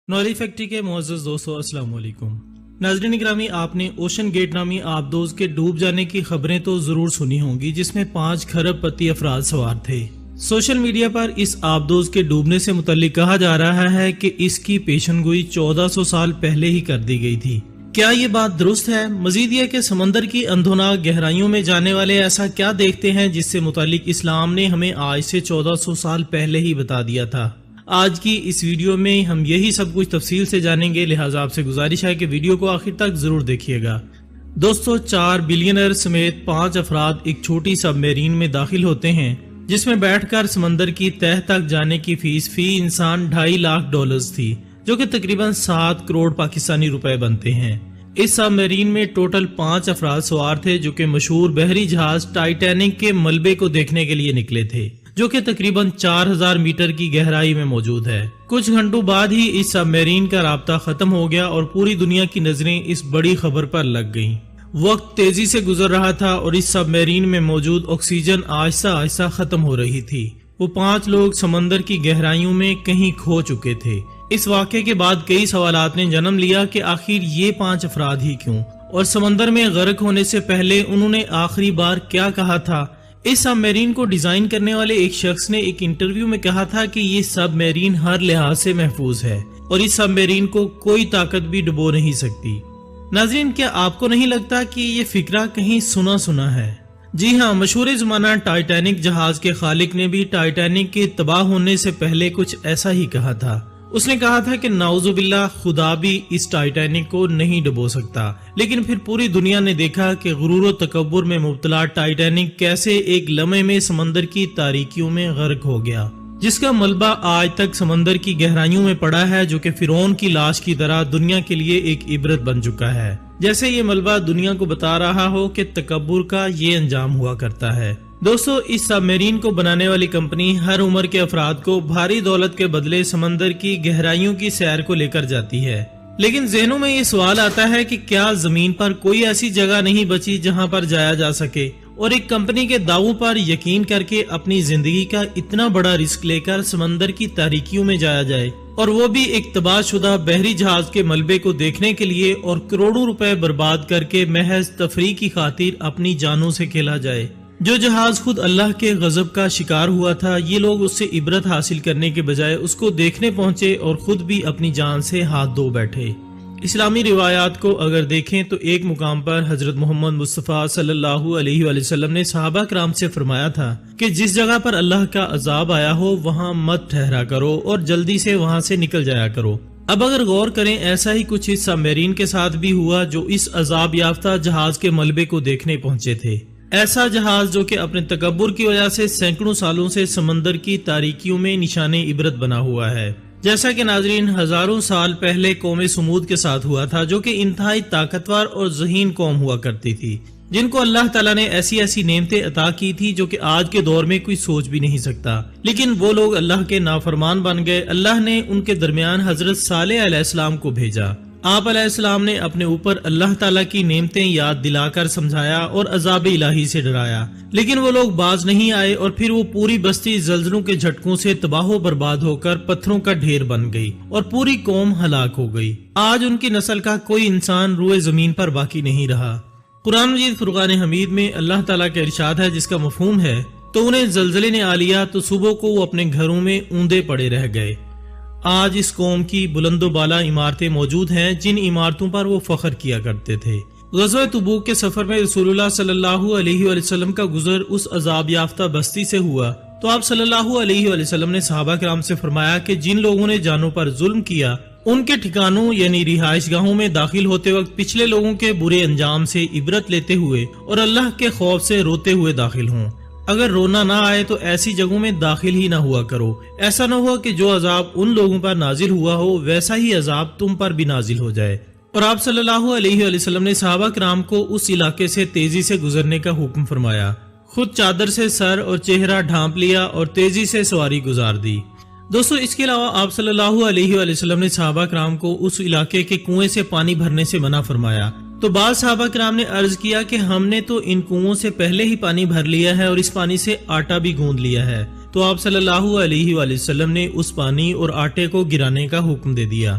نوری factory کے معزز دوستو السلام علیکم۔ ناظرین گرامی، آپ نے اوشن گیٹ نامی آبدوز کے ڈوب جانے کی خبریں تو ضرور سنی ہوں گی، جس میں 5 کھرب پتی افراد سوار تھے۔ سوشل میڈیا پر اس آبدوز کے ڈوبنے سے متعلق کہا جا رہا ہے کہ اس کی پیشن گوئی 1400 سال پہلے ہی کر دی گئی تھی۔ کیا یہ بات درست ہے؟ مزید یہ کہ سمندر کی اندھوناک گہرائیوں میں جانے والے ایسا کیا دیکھتے ہیں جس سے متعلق اسلام نے ہمیں آج سے 1400 سال پہلے ہی بتا دیا تھا۔ آج کی اس ویڈیو میں ہم یہی سب کچھ تفصیل سے جانیں گے، لہٰذا آپ سے گزارش ہے کہ ویڈیو کو آخر تک ضرور دیکھیے گا۔ دوستو، 4 بلینئر سمیت 5 افراد ایک چھوٹی سب میرین میں داخل ہوتے ہیں، جس میں بیٹھ کر سمندر کی تہہ تک جانے کی فیس فی انسان $2.5 لاکھ تھی، جو کہ تقریباً 7 کروڑ پاکستانی روپے بنتے ہیں۔ اس سب میرین میں ٹوٹل 5 افراد سوار تھے، جو کہ مشہور بحری جہاز ٹائٹینک کے ملبے کو دیکھنے کے لیے نکلے تھے، جو کہ تقریباً 4000 میٹر کی گہرائی میں موجود ہے۔ کچھ گھنٹوں بعد ہی اس سب میرین کا رابطہ ختم ہو گیا اور پوری دنیا کی نظریں اس بڑی خبر پر لگ گئیں۔ وقت تیزی سے گزر رہا تھا اور اس سب میرین میں موجود آکسیجن آہستہ آہستہ ختم ہو رہی تھی۔ وہ 5 لوگ سمندر کی گہرائیوں میں کہیں کھو چکے تھے۔ اس واقعے کے بعد کئی سوالات نے جنم لیا کہ آخر یہ 5 افراد ہی کیوں، اور سمندر میں غرق ہونے سے پہلے انہوں نے آخری بار کیا کہا تھا۔ اس سب میرین کو ڈیزائن کرنے والے ایک شخص نے ایک انٹرویو میں کہا تھا کہ یہ سب میرین ہر لحاظ سے محفوظ ہے اور اس سب میرین کو کوئی طاقت بھی ڈبو نہیں سکتی۔ ناظرین، کیا آپ کو نہیں لگتا کہ یہ فکرہ کہیں سنا ہے؟ جی ہاں، مشہور زمانہ ٹائٹینک جہاز کے خالق نے بھی ٹائٹینک کے تباہ ہونے سے پہلے کچھ ایسا ہی کہا تھا۔ اس نے کہا تھا کہ نعوذ باللہ، خدا بھی اس ٹائٹینک کو نہیں ڈبو سکتا، لیکن پھر پوری دنیا نے دیکھا کہ غرور و تکبر میں مبتلا ٹائٹینک کیسے ایک لمحے میں سمندر کی تاریکیوں میں غرق ہو گیا، جس کا ملبہ آج تک سمندر کی گہرائیوں میں پڑا ہے، جو کہ فرعون کی لاش کی طرح دنیا کے لیے ایک عبرت بن چکا ہے۔ جیسے یہ ملبہ دنیا کو بتا رہا ہو کہ تکبر کا یہ انجام ہوا کرتا ہے۔ دوستو، اس سب میرین کو بنانے والی کمپنی ہر عمر کے افراد کو بھاری دولت کے بدلے سمندر کی گہرائیوں کی سیر کو لے کر جاتی ہے، لیکن ذہنوں میں یہ سوال آتا ہے کہ کیا زمین پر کوئی ایسی جگہ نہیں بچی جہاں پر جایا جا سکے، اور ایک کمپنی کے دعووں پر یقین کر کے اپنی زندگی کا اتنا بڑا رسک لے کر سمندر کی تاریکیوں میں جایا جائے، اور وہ بھی ایک تباہ شدہ بحری جہاز کے ملبے کو دیکھنے کے لیے، اور کروڑوں روپے برباد کر کے محض تفریح کی خاطر اپنی جانوں سے کھیلا جائے۔ جو جہاز خود اللہ کے غضب کا شکار ہوا تھا، یہ لوگ اس سے عبرت حاصل کرنے کے بجائے اس کو دیکھنے پہنچے اور خود بھی اپنی جان سے ہاتھ دھو بیٹھے۔ اسلامی روایات کو اگر دیکھیں تو ایک مقام پر حضرت محمد مصطفیٰ صلی اللہ علیہ وآلہ وسلم نے صحابہ کرام سے فرمایا تھا کہ جس جگہ پر اللہ کا عذاب آیا ہو وہاں مت ٹھہرا کرو اور جلدی سے وہاں سے نکل جایا کرو۔ اب اگر غور کریں، ایسا ہی کچھ اس سب میرین کے ساتھ بھی ہوا جو اس عذاب یافتہ جہاز کے ملبے کو دیکھنے پہنچے تھے۔ ایسا جہاز جو کہ اپنے تکبر کی وجہ سے سینکڑوں سالوں سے سمندر کی تاریکیوں میں نشان عبرت بنا ہوا ہے، جیسا کہ ناظرین ہزاروں سال پہلے قوم سمود کے ساتھ ہوا تھا، جو کہ انتہائی طاقتور اور ذہین قوم ہوا کرتی تھی، جن کو اللہ تعالیٰ نے ایسی نعمتیں عطا کی تھی جو کہ آج کے دور میں کوئی سوچ بھی نہیں سکتا، لیکن وہ لوگ اللہ کے نافرمان بن گئے۔ اللہ نے ان کے درمیان حضرت صالح علیہ السلام کو بھیجا۔ آپ علیہ السلام نے اپنے اوپر اللہ تعالیٰ کی نعمتیں یاد دلا کر سمجھایا اور عذاب الہی سے ڈرایا، لیکن وہ لوگ باز نہیں آئے، اور پھر وہ پوری بستی زلزلوں کے جھٹکوں سے تباہ و برباد ہو کر پتھروں کا ڈھیر بن گئی اور پوری قوم ہلاک ہو گئی۔ آج ان کی نسل کا کوئی انسان روئے زمین پر باقی نہیں رہا۔ قرآن مجید فرقان حمید میں اللہ تعالیٰ کا ارشاد ہے، جس کا مفہوم ہے تو انہیں زلزلے نے آ لیا تو صبح کو وہ اپنے گھروں میں اوندے پڑے رہ گئے۔ آج اس قوم کی بلند و بالا عمارتیں موجود ہیں جن عمارتوں پر وہ فخر کیا کرتے تھے۔ غزوہ تبوک کے سفر میں رسول اللہ صلی اللہ علیہ وآلہ وسلم کا گزر اس عذاب یافتہ بستی سے ہوا تو آپ صلی اللہ علیہ وآلہ وسلم نے صحابہ کرام سے فرمایا کہ جن لوگوں نے جانوں پر ظلم کیا، ان کے ٹھکانوں یعنی رہائش گاہوں میں داخل ہوتے وقت پچھلے لوگوں کے برے انجام سے عبرت لیتے ہوئے اور اللہ کے خوف سے روتے ہوئے داخل ہوں۔ اگر رونا نہ آئے تو ایسی جگہوں میں داخل ہی نہ ہوا کرو۔ ایسا نہ ہو کہ جو عذاب ان لوگوں پر نازل ہوا ہو ویسا ہی عذاب تم پر بھی نازل ہو جائے۔ اور آپ صلی اللہ علیہ وآلہ وسلم نے صحابہ کرام کو اس علاقے سے تیزی سے گزرنے کا حکم فرمایا، خود چادر سے سر اور چہرہ ڈھانپ لیا اور تیزی سے سواری گزار دی۔ دوستو، اس کے علاوہ آپ صلی اللہ علیہ وآلہ وسلم نے صحابہ کرام کو اس علاقے کے کنویں سے پانی بھرنے سے منع فرمایا، تو بعض صحابہ کرام نے عرض کیا کہ ہم نے تو ان کنووں سے پہلے ہی پانی بھر لیا ہے اور اس پانی سے آٹا بھی گوندھ لیا ہے، تو آپ صلی اللہ علیہ وآلہ وسلم نے اس پانی اور آٹے کو گرانے کا حکم دے دیا